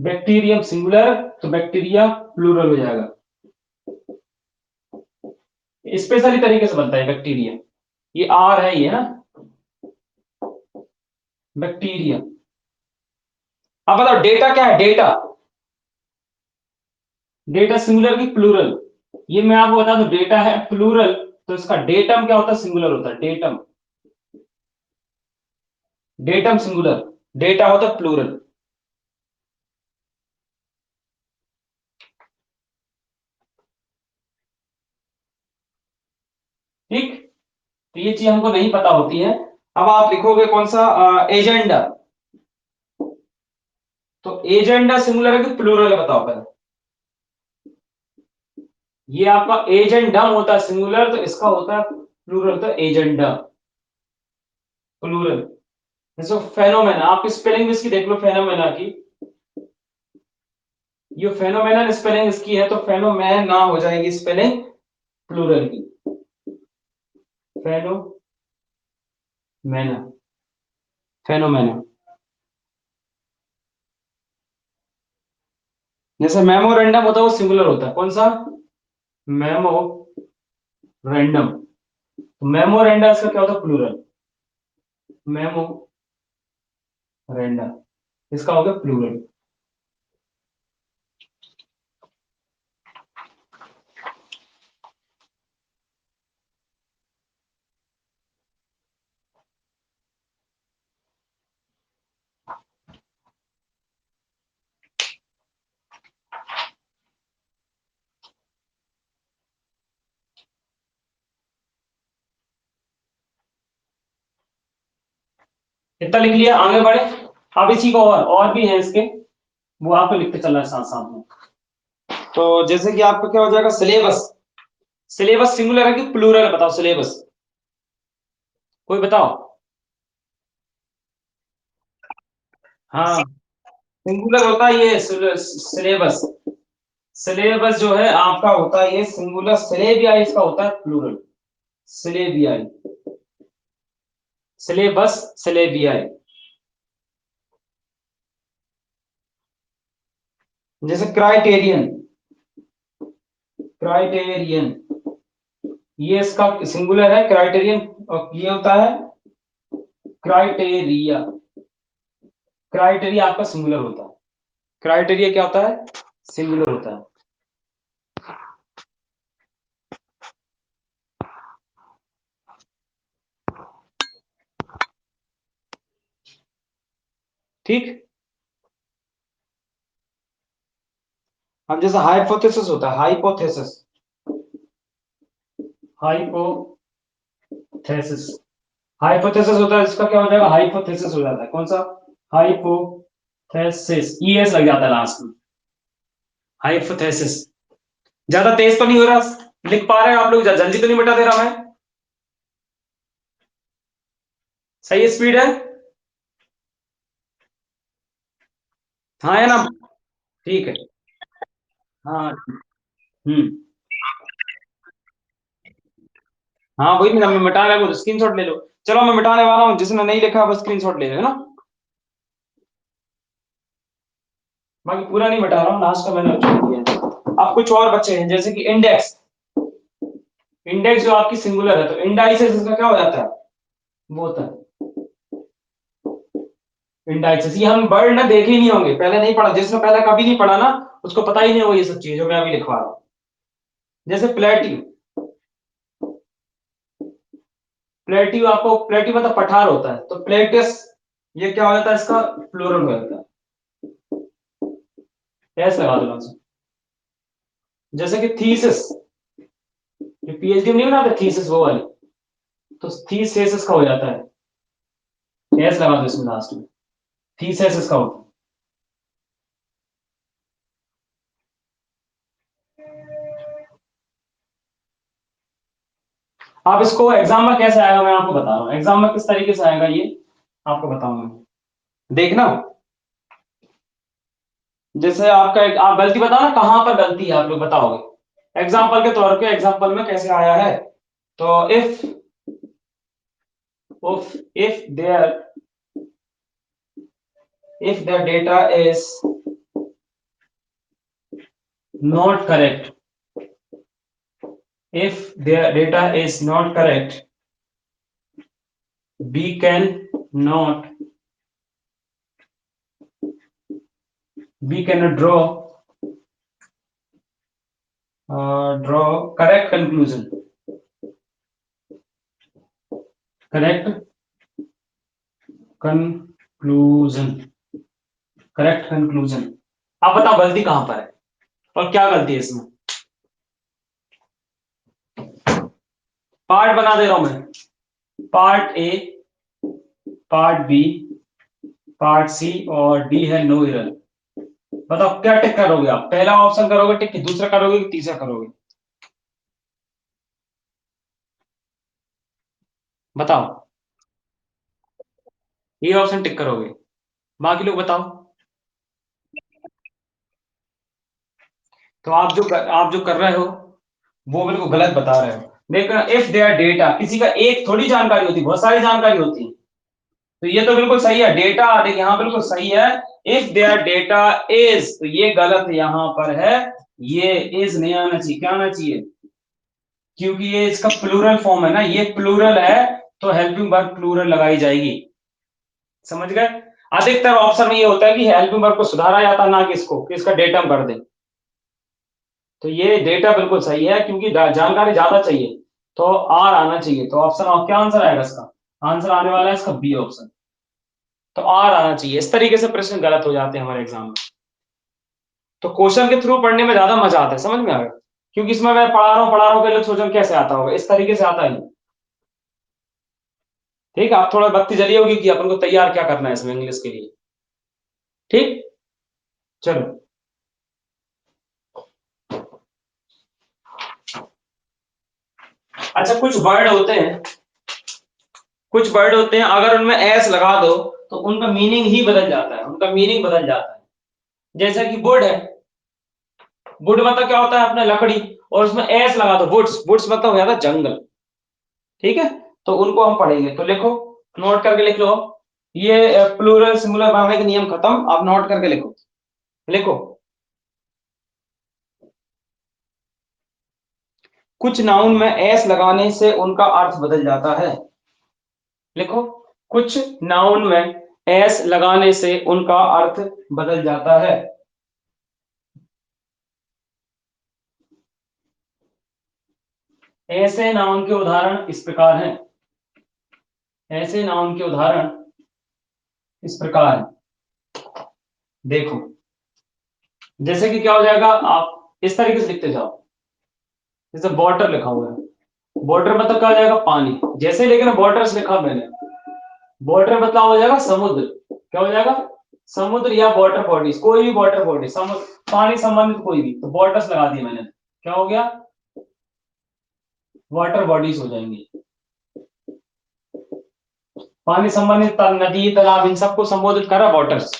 बैक्टीरियम सिंगुलर, तो बैक्टीरिया प्लूरल हो जाएगा। स्पेशली तरीके से बनता है बैक्टीरिया, ये आर है ये ना, बैक्टीरिया। अब बताओ डेटा क्या है, डेटा, डेटा सिंगुलर की प्लूरल? ये मैं आपको बता दूं, डेटा है प्लूरल, तो इसका डेटम क्या होता है, सिंगुलर होता है डेटम, डेटम सिंगुलर, डेटा होता है प्लूरल। ठीक, तो ये चीज हमको नहीं पता होती है। अब आप लिखोगे कौन सा, एजेंडा, तो एजेंडा सिंगुलर है कि प्लूरल है बताओ पहले? ये आपका एजेंडम होता है सिंगुलर, तो इसका होता है प्लूरल, होता है एजेंडा प्लूरल। जैसे फेनोमेना, आपकी स्पेलिंग इसकी देख लो फेनोमेना की, ये फेनोमेना स्पेलिंग इसकी है, तो फेनोमेना हो जाएगी स्पेलिंग प्लूरल की, फेनोमेना, फेनोमेना। जैसे मेमोरेंडम होता है वो सिंगुलर होता है, कौन सा? मेमोरेंडम, मेमोरेंडम इसका क्या होता है प्लूरल, मेमोरेंडम, इसका हो गया प्लूरल। इतना लिख लिया, आगे बढ़े। अब इसी को और भी है इसके, वो आपको लिखते चलना है साथ साथ में। तो जैसे कि आपका क्या हो जाएगा, सिलेबस। सिलेबस सिंगुलर है कि प्लूरल है, बताओ सिलेबस, कोई बताओ। हाँ, सिंगुलर होता है ये सिलेबस। सिलेबस जो है आपका होता है ये सिंगुलर, सिलेबियाई इसका होता है प्लूरल। सिलेबियाई, सिलेबस, सिलेबियाई। जैसे क्राइटेरियन, क्राइटेरियन ये इसका सिंगुलर है क्राइटेरियन, और ये होता है क्राइटेरिया। क्राइटेरिया आपका सिंगुलर होता है। क्राइटेरिया क्या होता है, सिंगुलर होता है। ठीक। अब जैसे हाइपोथेसिस होता है, हाइपोथेसिस, हाइपोथेसिस, हाइपोथेसिस होता है, इसका क्या हो जाएगा, हाइपोथेसिस हो जाता है। कौन सा, हाइपोथेसिस, ईएस लग जाता है लास्ट में। हाइपोथेसिस। ज्यादा तेज तो नहीं हो रहा, लिख पा रहे हैं आप लोग, जल्दी तो नहीं बता दे रहा मैं, सही स्पीड है। हाँ है ना, ठीक है। हाँ। हम्म। हाँ वही मैं मिटा रहा हूँ, स्क्रीनशॉट ले लो। चलो मैं मिटाने वाला हूँ, जिसने नहीं लिखा बस स्क्रीनशॉट ले लो, है ना। बाकी पूरा नहीं मिटा रहा हूँ, लास्ट का मैंने छोड़ दिया है। अब कुछ और बच्चे हैं, जैसे कि इंडेक्स। इंडेक्स जो आपकी सिंगुलर है, तो इंडाइसेस इसका क्या हो जाता है, वो होता है इंडाइसेस। ये हम वर्ड ना देखे ही नहीं होंगे, पहले नहीं पढ़ा, जिसने पहले कभी नहीं पढ़ा ना, उसको पता ही नहीं होगा ये सब चीज जो मैं अभी लिखवा रहा हूँ। जैसे प्लेटिव, प्लेटिव आपको, प्लेटिव मतलब पठार होता है, तो प्लेटिस ये क्या हो जाता है, इसका प्लूरल हो जाता है। ऐसे लगा दो आंसर। जैसे कि थीसिस, ये पीएचडी में नहीं बनाते थीसिस वो वाली, तो थीसिस का हो जाता है। ऐसे लगा दो इसमें लास्ट में, थीसिस का होता है। आप इसको एग्जाम में कैसे आएगा मैं आपको बता रहा हूँ, एग्जाम में किस तरीके से आएगा ये आपको बताऊंगा, देखना। जैसे आपका आप गलती बताओ ना, कहां पर गलती है आप लोग बताओगे, एग्जाम्पल के तौर पे, एग्जाम्पल में कैसे आया है। तो if the data is not correct, if their data is not correct, we cannot draw correct conclusion, correct conclusion, correct conclusion. आप बताओ गलती कहां पर है और क्या गलती है इसमें। पार्ट बना दे रहा हूं मैं, part A, part B, part C, और डी है नो एरर। बताओ क्या टिक करोगे आप, पहला ऑप्शन करोगे टिक कि दूसरा करोगे कि तीसरा करोगे, बताओ। ये ऑप्शन टिक करोगे, बाकी लोग बताओ। तो आप जो कर रहे हो वो बिल्कुल गलत बता रहे हो। देखो, इफ देयर डेटा, किसी का एक थोड़ी जानकारी होती, बहुत सारी जानकारी होती है। तो ये तो बिल्कुल सही है, डेटा देखिए यहाँ बिल्कुल सही है। इफ देयर डेटा इज, तो ये गलत यहाँ पर है, ये इज नहीं आना चाहिए, क्या आना चाहिए, क्योंकि ये इसका प्लूरल फॉर्म है ना, ये प्लूरल है, तो हेल्पिंग वर्ब प्लूरल लगाई जाएगी। समझ गए। अधिकतर ऑप्शन में ये होता है कि हेल्पिंग वर्ब को सुधारा जाता है, ना कि इसको कि इसका डेटम कर दे। तो ये डेटा बिल्कुल सही है, क्योंकि जानकारी ज्यादा चाहिए, तो आर आना चाहिए। तो ऑप्शन क्या आंसर आएगा इसका, आंसर आने वाला है इसका बी ऑप्शन। तो आर आना चाहिए। इस तरीके से प्रश्न गलत हो जाते हैं हमारे एग्जाम में। तो क्वेश्चन के थ्रू पढ़ने में ज्यादा मजा आता है, समझ में आ गया, क्योंकि इसमें मैं पढ़ा रहा हूँ के लोग सोचो कैसे आता होगा, इस तरीके से आता ही। ठीक है, आप थोड़ा बत्ती जली होगी कि अपन को तैयार क्या करना है इसमें इंग्लिश के लिए। ठीक, चलो। अच्छा, कुछ वर्ड होते हैं अगर उनमें एस लगा दो तो उनका मीनिंग ही बदल जाता है, उनका मीनिंग बदल जाता है। जैसा कि वुड है, वुड मतलब क्या होता है अपना लकड़ी, और उसमें एस लगा दो वुड्स, वुड्स मतलब हो जाता है जंगल। ठीक है, तो उनको हम पढ़ेंगे, तो लिखो, नोट करके लिख लो। ये प्लूरल सिंगुलर बनाने के नियम खत्म, आप नोट करके लिखो। लिखो, कुछ नाउन में एस लगाने से उनका अर्थ बदल जाता है। लिखो, कुछ नाउन में एस लगाने से उनका अर्थ बदल जाता है। ऐसे नाउन के उदाहरण इस प्रकार हैं। ऐसे नाउन के उदाहरण इस प्रकार हैं। देखो, जैसे कि क्या हो जाएगा, आप इस तरीके से लिखते जाओ। जैसे वाटर लिखा हुआ है, वाटर मतलब क्या हो जाएगा, पानी। जैसे लेकिन वाटर से लिखा मैंने, वाटर मतलब हो जाएगा समुद्र। क्या हो जाएगा, समुद्र या वाटर बॉडीज, कोई भी वाटर बॉडी, समुद्र, पानी संबंधित कोई भी, तो वाटर्स लगा दिया मैंने। क्या हो गया, वाटर बॉडीज हो जाएंगी। पानी संबंधित नदी तालाब इन सबको संबोधित करा वाटर्स।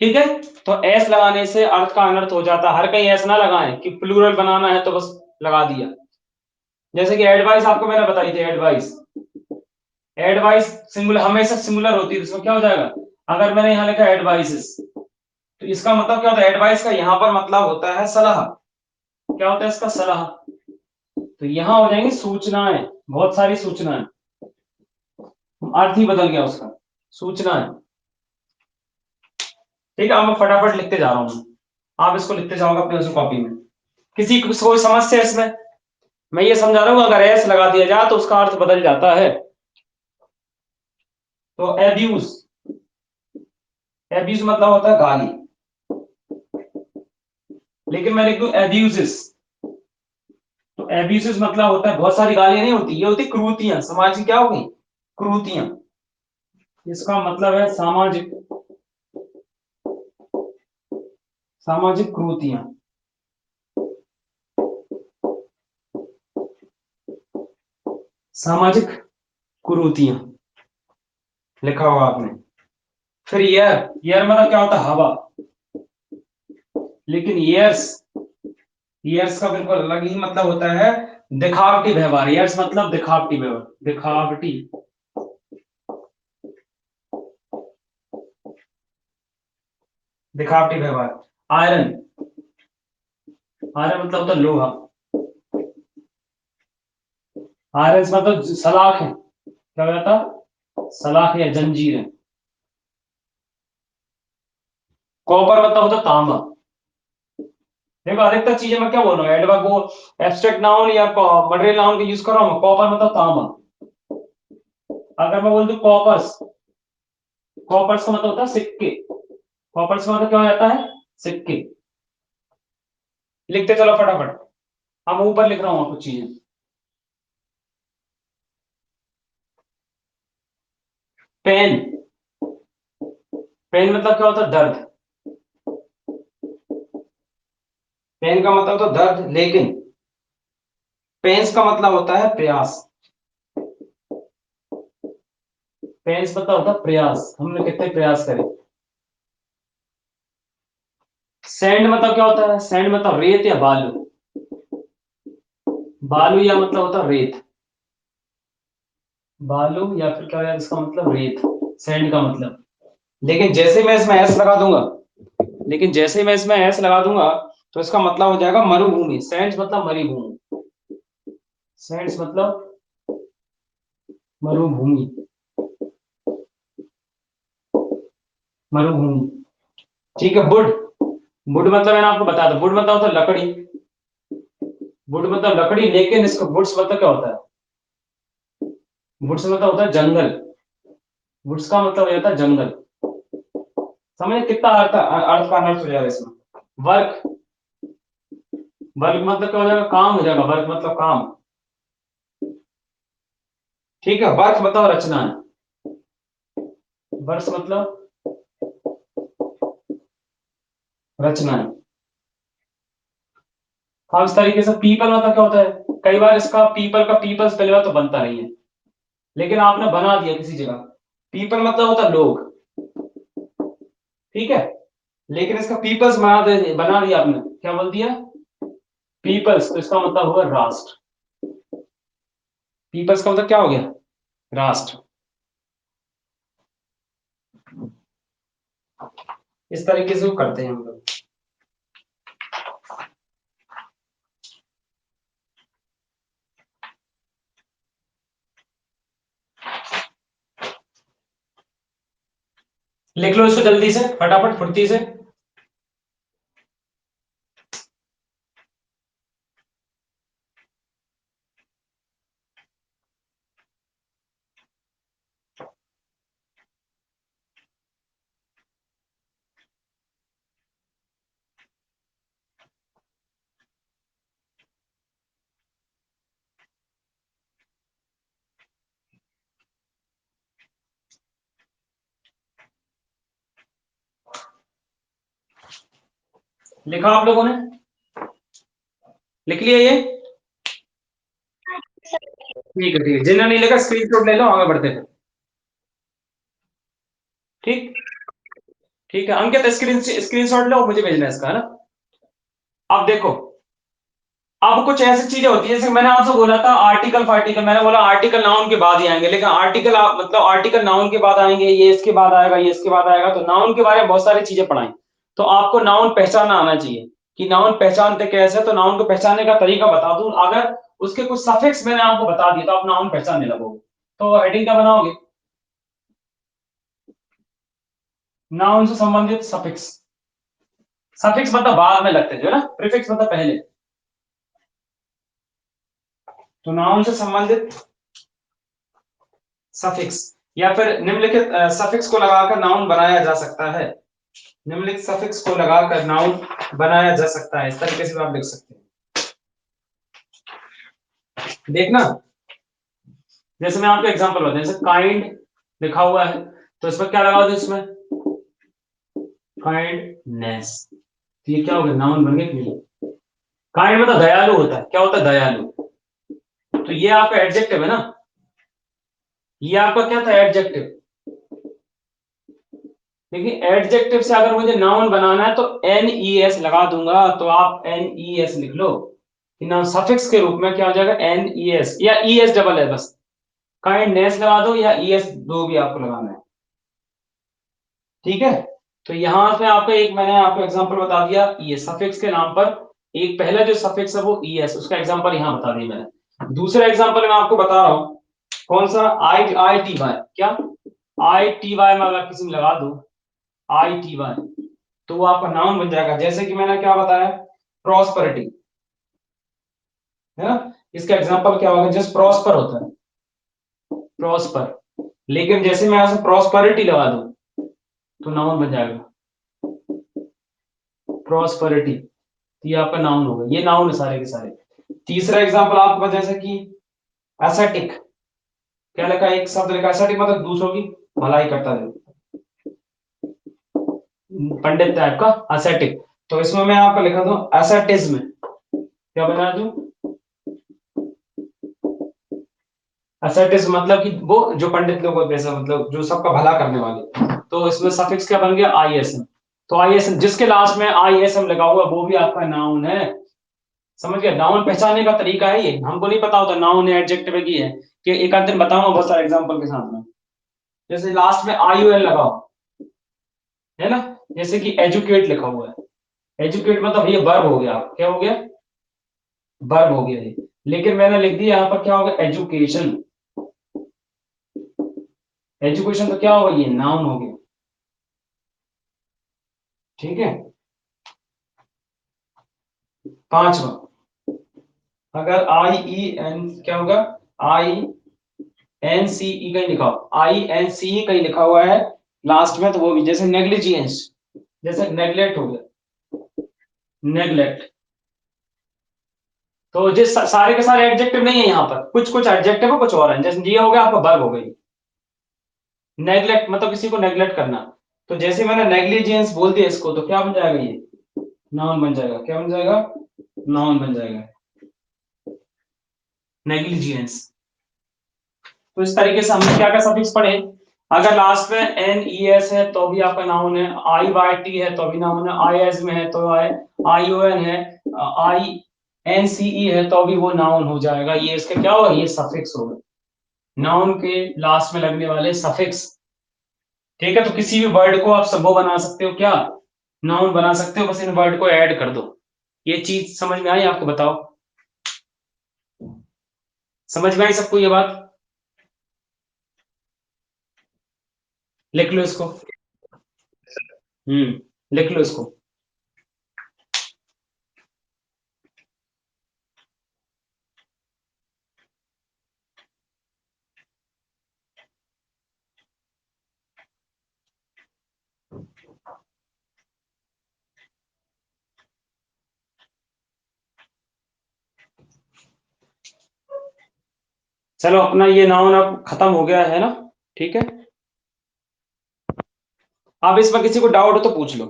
ठीक है, तो एस लगाने से अर्थ का अनर्थ हो जाता है। हर कहीं एस ना लगाएं कि प्लूरल बनाना है तो बस लगा दिया। जैसे कि एडवाइस आपको मैंने बताई थी, एडवाइस, एडवाइस सिंगुलर हमेशा सिंगुलर होती है, तो इसमें क्या हो जाएगा, अगर मैंने यहां लिखा एडवाइसेस, तो इसका मतलब क्या होता है, एडवाइस का यहां पर मतलब होता है सलाह। क्या होता है इसका, सलाह। तो यहां हो जाएंगी सूचनाएं, बहुत सारी सूचनाएं, अर्थ ही बदल गया उसका, सूचनाएं। ठीक है, अब मैं फटाफट लिखते जा रहा हूं, आप इसको लिखते जाओगे अपने उस कॉपी में। किसी को कोई समस्या है इसमें, मैं ये समझा रहा हूं अगर एस लगा दिया जाए तो उसका अर्थ बदल जाता है। तो एब्यूज, एब्यूज मतलब होता है गाली, लेकिन मैं लिख दूं एब्यूजेस, तो एब्यूजेस मतलब होता है, बहुत सारी गालियां नहीं होती, ये होती क्रूतियां, समाज की क्या होगी, क्रूतियां। इसका मतलब है सामाजिक, सामाजिक क्रूतियां, सामाजिक कुरीतियां लिखा होगा आपने। फिर ईयर, ईयर मतलब क्या होता है, हवा, लेकिन ईयर्स, ईयर्स का बिल्कुल अलग ही मतलब होता है, दिखावटी व्यवहार। ईयर्स मतलब दिखावटी व्यवहार, दिखावटी, दिखावटी व्यवहार। आयरन, आयरन मतलब होता है लोहा, आयरन मतलब सलाख है, क्या हो जाता, सलाख या जंजीर है। कॉपर मतलब होता है तांबा। देखो अधिकतर चीजें मैं क्या बोल रहा हूँ, एडवर्ब वो एब्स्ट्रैक्ट नाउन या मटेरियल नाउन का यूज कर रहा हूँ। कॉपर मतलब तांबा, अगर मैं बोल दूं कॉपर्स, कॉपर्स का मतलब होता है सिक्के, कॉपर्स का मतलब क्या हो जाता है, सिक्के। लिखते चलो फटाफट, हम ऊपर लिख रहा हूँ कुछ चीजें। पेन, पेन मतलब क्या होता है, दर्द। पेन का मतलब तो दर्द, लेकिन पेंस का मतलब होता है प्रयास। पेंस मतलब होता है प्रयास, हमने कितने प्रयास करे। सैंड मतलब क्या होता है, सैंड मतलब रेत या बालू, बालू या मतलब होता है रेत, बालू या फिर क्या है इसका मतलब रेत, सैंड का मतलब। लेकिन जैसे मैं इसमें एस लगा दूंगा, लेकिन जैसे मैं इसमें एस लगा दूंगा तो इसका मतलब हो जाएगा मरुभूमि। सैंड्स मतलब मरुभूमि, सैंड्स मतलब मरुभूमि, मरुभूमि। ठीक है, वुड, वुड मतलब मैंने आपको बताया था, वुड मतलब होता है लकड़ी, वुड मतलब लकड़ी, लेकिन इसका वुड्स मतलब क्या होता है, वुड्स मतलब होता है जंगल, वुड्स का मतलब हो जाता है जंगल। समझे कितना अर्थ, अर्थ का अनर्थ हो जाएगा इसमें। वर्क, वर्क मतलब क्या हो जाएगा, काम हो जाएगा, वर्क मतलब काम। ठीक है, वर्क बताओ रचनाएं, वर्ष मतलब रचनाएं। हाँ, इस तरीके से पीपल मतलब क्या होता है, कई बार इसका पीपल का पीपल्स पहली बार तो बनता नहीं है, लेकिन आपने बना दिया किसी जगह, पीपल मतलब होता है लोग, ठीक है, लेकिन इसका पीपल्स बना दिया आपने, क्या बोल दिया, पीपल्स, तो इसका मतलब हुआ राष्ट्र, पीपल्स का मतलब क्या हो गया, राष्ट्र। इस तरीके से वो करते हैं हम लोग। लिख लो इसको जल्दी से, फटाफट फुर्ती से। लिखा आप लोगों ने, लिख लिया ये, ठीक है, ठीक है, जिन्होंने नहीं लिखा स्क्रीनशॉट ले लो, आगे बढ़ते हैं। ठीक, ठीक है अंकित, स्क्रीनशॉट लो, मुझे भेजना है इसका, है ना। अब देखो, अब कुछ ऐसी चीजें होती है, जैसे मैंने आपसे बोला था आर्टिकल फार्टिकल, मैंने बोला आर्टिकल नाउन के बाद ही आएंगे, लेकिन आर्टिकल मतलब आर्टिकल नाउन के बाद आएंगे, ये इसके बाद आएगा, ये इसके बाद आएगा, तो नाउन के बारे में बहुत सारी चीजें पढ़ाई, तो आपको नाउन पहचानना आना चाहिए कि नाउन पहचानते कैसे, तो नाउन को पहचानने का तरीका बता दूं, अगर उसके कुछ सफिक्स मैंने आपको बता दिए तो आप नाउन पहचानने लगोगे। तो हेडिंग क्या बनाओगे, नाउन से संबंधित सफिक्स, सफिक्स मतलब बाद में लगते जो है ना, प्रीफिक्स मतलब पहले, तो नाउन से संबंधित सफिक्स, या फिर निम्नलिखित सफिक्स को लगाकर नाउन बनाया जा सकता है, निम्नलिखित सफिक्स को लगाकर नाउन बनाया जा सकता है, इस तरीके से आप लिख सकते हैं। देखना, जैसे मैं आपको एग्जांपल बताऊं, जैसे काइंड लिखा हुआ है, तो इसमें क्या लगा दो, इसमें काइंडनेस, तो ये क्या हो गया, नाउन बन गया कि नहीं। काइंड मतलब दयालु होता है, क्या होता है, दयालु, तो ये आपका एडजेक्टिव है ना, ये आपका क्या था, एडजेक्टिव। देखिए एडजेक्टिव से अगर मुझे नाउन बनाना है तो एन ई एस लगा दूंगा, तो आप एन ई एस लिख लो कि नाउन सफिक्स के रूप में क्या हो जाएगा, एन ई एस, या ई एस डबल है बस, काइंडनेस लगा दो या ई एस, दो भी आपको लगाना है, ठीक है। तो यहां से आपको एक मैंने आपको एग्जांपल बता दिया, ये सफिक्स के नाम पर एक पहला जो सफिक्स है वो ई एस, उसका एग्जांपल यहां बता दिया मैंने। दूसरा एग्जांपल मैं आपको बता रहा हूं, कौन सा, आई आई टी वाई, क्या आई टी वाई में अगर किसी में लगा दो आई टी वाई, तो वो आपका नाउन बन जाएगा, जैसे कि मैंने क्या बताया, प्रॉस्पेरिटी, है ना, इसका एग्जांपल क्या होगा, जैसे प्रॉस्पर होता है, प्रॉस्पर, लेकिन जैसे मैं यहां से प्रॉस्पेरिटी लगा दूं तो नाउन बन जाएगा, प्रॉस्पेरिटी, ये आपका नाउन होगा, ये नाउन है सारे के सारे। तीसरा एग्जांपल आपके पास, जैसे कि एसेटिक, क्या लिखा है, एक शब्द लिखा एसेटिक मतलब दूसरों की भलाई करता है, पंडित टाइप का एसेटिक, तो इसमें मैं आपको लिखा दूं एसेटिज्म, क्या बना दूं, एसेटिज्म मतलब कि वो जो पंडित लोग होते हैं, मतलब जो सबका भला करने वाले, तो इसमें सफिक्स क्या बन गया, आई एस एम, तो आई एस एम जिसके लास्ट में आई एस एम लगा हुआ वो भी आपका नाउन है, समझ गया। नाउन पहचानने का तरीका है ये, हमको नहीं पता होता नाउन है एडजेक्टिव की है, कि एक आध दिन बताऊंगा बहुत सारे एग्जांपल के साथ में, जैसे लास्ट में आई यू एल लगाओ, है ना, जैसे कि एजुकेट लिखा हुआ है, एजुकेट मतलब ये वर्ब हो गया, क्या हो गया, वर्ब हो गया ये, लेकिन मैंने लिख दिया यहाँ पर क्या होगा, एजुकेशन, एजुकेशन तो क्या होगा, ये नाउन हो गया, ठीक है। पांचवा, अगर आई ई एन क्या होगा, आई एन सी ई कहीं लिखा हो, आई एन सी ई कहीं लिखा हुआ है लास्ट में, तो वो भी, जैसे नेग्लिजियंस, जैसे नेग्लेक्ट हो गया, नेग्लेक्ट, तो जिस सारे के सारे एडजेक्टिव नहीं है यहाँ पर, कुछ कुछ एडजेक्टिव है, कुछ और है। जैसे ये हो गया आपका वर्ब हो गई। नेग्लेक्ट मतलब किसी को नेग्लेक्ट करना। तो जैसे मैंने नेग्लिजेंस बोल दिया इसको, तो क्या बन जाएगा ये? नाउन बन जाएगा। क्या बन जाएगा? नाउन बन जाएगा, नेग्लिजेंस। तो इस तरीके से हमने क्या क्या सफिक्स पढ़े। अगर लास्ट में एन ई एस है तो भी आपका नाउन है, आई वाई टी है तो भी नाउन है, आई एस में है तो आई ओ एन है, आई एन सी ई है तो भी वो नाउन हो जाएगा। ये इसका क्या होगा? ये सफिक्स होगा, नाउन के लास्ट में लगने वाले सफिक्स। ठीक है, तो किसी भी वर्ड को आप सबो बना सकते हो, क्या नाउन बना सकते हो, बस इन वर्ड को ऐड कर दो। ये चीज समझ में आई आपको? बताओ, समझ में आई सबको ये बात? लिख लो इसको। लिख लो इसको। चलो अपना ये नाउन अब खत्म हो गया है ना? ठीक है, अब इसमें किसी को डाउट हो तो पूछ लो।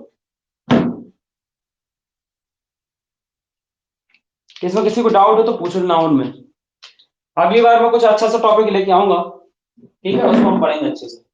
इसमें किसी को डाउट हो तो पूछ लो नाउन में। अगली बार मैं कुछ अच्छा सा टॉपिक लेके आऊंगा, ठीक है, उसको हम पढ़ेंगे अच्छे से।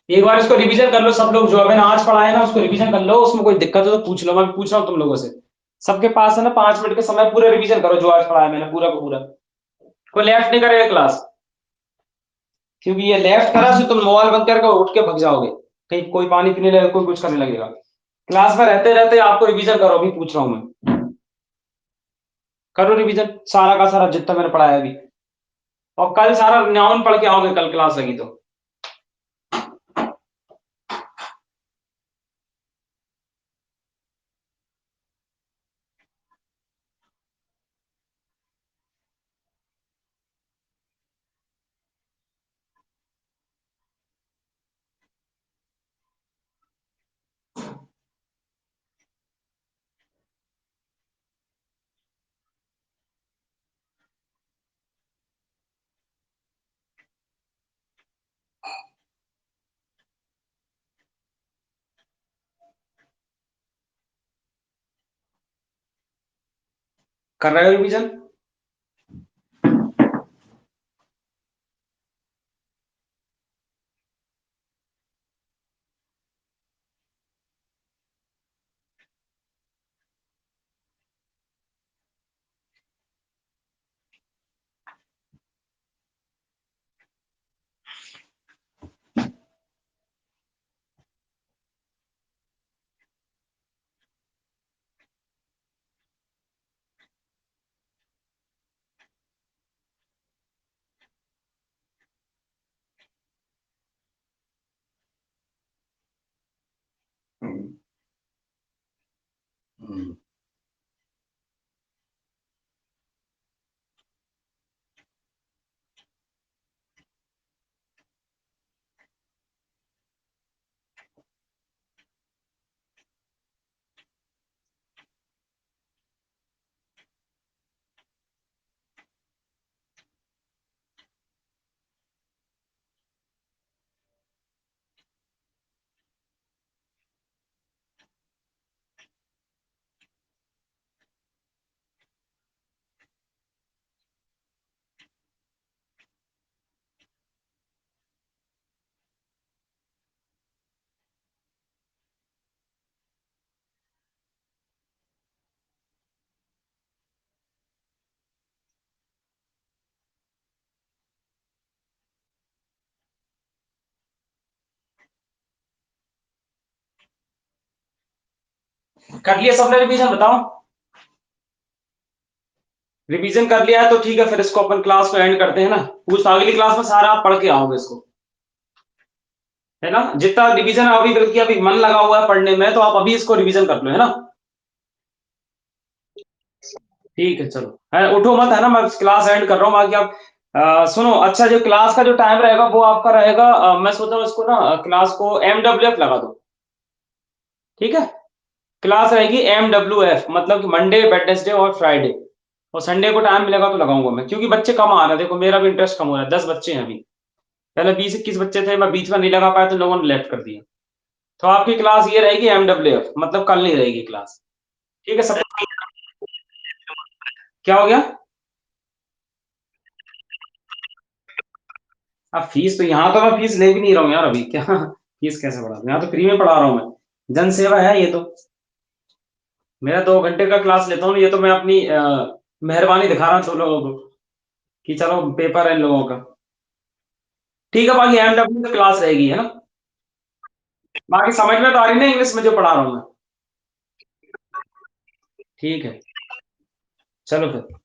एक बार इसको रिवीजन कर लो सब लोग, जो मैंने आज पढ़ा है ना उसको रिवीजन कर लो। उसमें कोई दिक्कत हो तो पूछ लो, मैं भी पूछ रहा हूँ तुम लोगों से। सबके पास है ना 5 मिनट का समय, पूरा रिवीजन करो जो आज पढ़ा है मैंने पूरा का पूरा। कोई लेफ्ट नहीं करेगा क्लास, क्योंकि ये लेफ्ट करा तो तुम मोबाइल बंद करके उठ के भग जाओगे, कहीं कोई पानी पीने लगेगा, कोई कुछ करने लगेगा। क्लास में रहते रहते आपको रिवीजन करो, अभी पूछ रहा हूँ मैं। करो रिवीजन सारा का सारा जितना मैंने पढ़ाया अभी, और कल सारा नाउन पढ़ के आओगे, कल क्लास लगी तो। कर रहे हो रिवीजन? कर लिया सबने रिवीजन? बताओ, रिवीजन कर लिया है तो ठीक है, फिर इसको अपन क्लास को एंड करते हैं ना। कुछ अगली क्लास में सारा आप पढ़ के आओगे इसको, है ना? जितना रिवीजन अभी बल्कि अभी मन लगा हुआ है पढ़ने में, तो आप अभी इसको रिवीजन कर लो, है ना? ठीक है चलो, उठो मत, है ना, मैं क्लास एंड कर रहा हूँ, बाकी आप सुनो। अच्छा, जो क्लास का जो टाइम रहेगा वो आपका रहेगा, मैं सोच रहा हूँ इसको ना, क्लास को MWF लगा दो। ठीक है, क्लास रहेगी MWF, मतलब कि मंडे, वेडनेसडे और फ्राइडे, और संडे को टाइम मिलेगा तो लगाऊंगा मैं, क्योंकि बच्चे कम आ रहे हैं, देखो मेरा भी इंटरेस्ट कम हो रहा है, 10 बच्चे हैं अभी। पहले 20-21 बच्चे थे, मैं बीच में नहीं लगा पाया तो लोगों ने लेफ्ट कर दिया। तो आपकी क्लास ये रहेगी MWF, मतलब कल नहीं रहेगी क्लास। ठीक है सब। क्या हो गया? अब फीस तो यहाँ तो मैं फीस ले भी नहीं रहा हूँ यार अभी, क्या फीस कैसे बढ़ा दूं? यहाँ तो फ्री में पढ़ा रहा हूँ मैं, जन सेवा है ये तो। मेरा 2 घंटे का क्लास लेता हूँ, ये तो मैं अपनी मेहरबानी दिखा रहा हूँ सब लोगों को कि चलो पेपर है इन लोगों का। ठीक है, बाकी MW की क्लास रहेगी, है ना? बाकी समझ में तो आ रही ना इंग्लिश में जो पढ़ा रहा हूँ मैं? ठीक है, चलो फिर।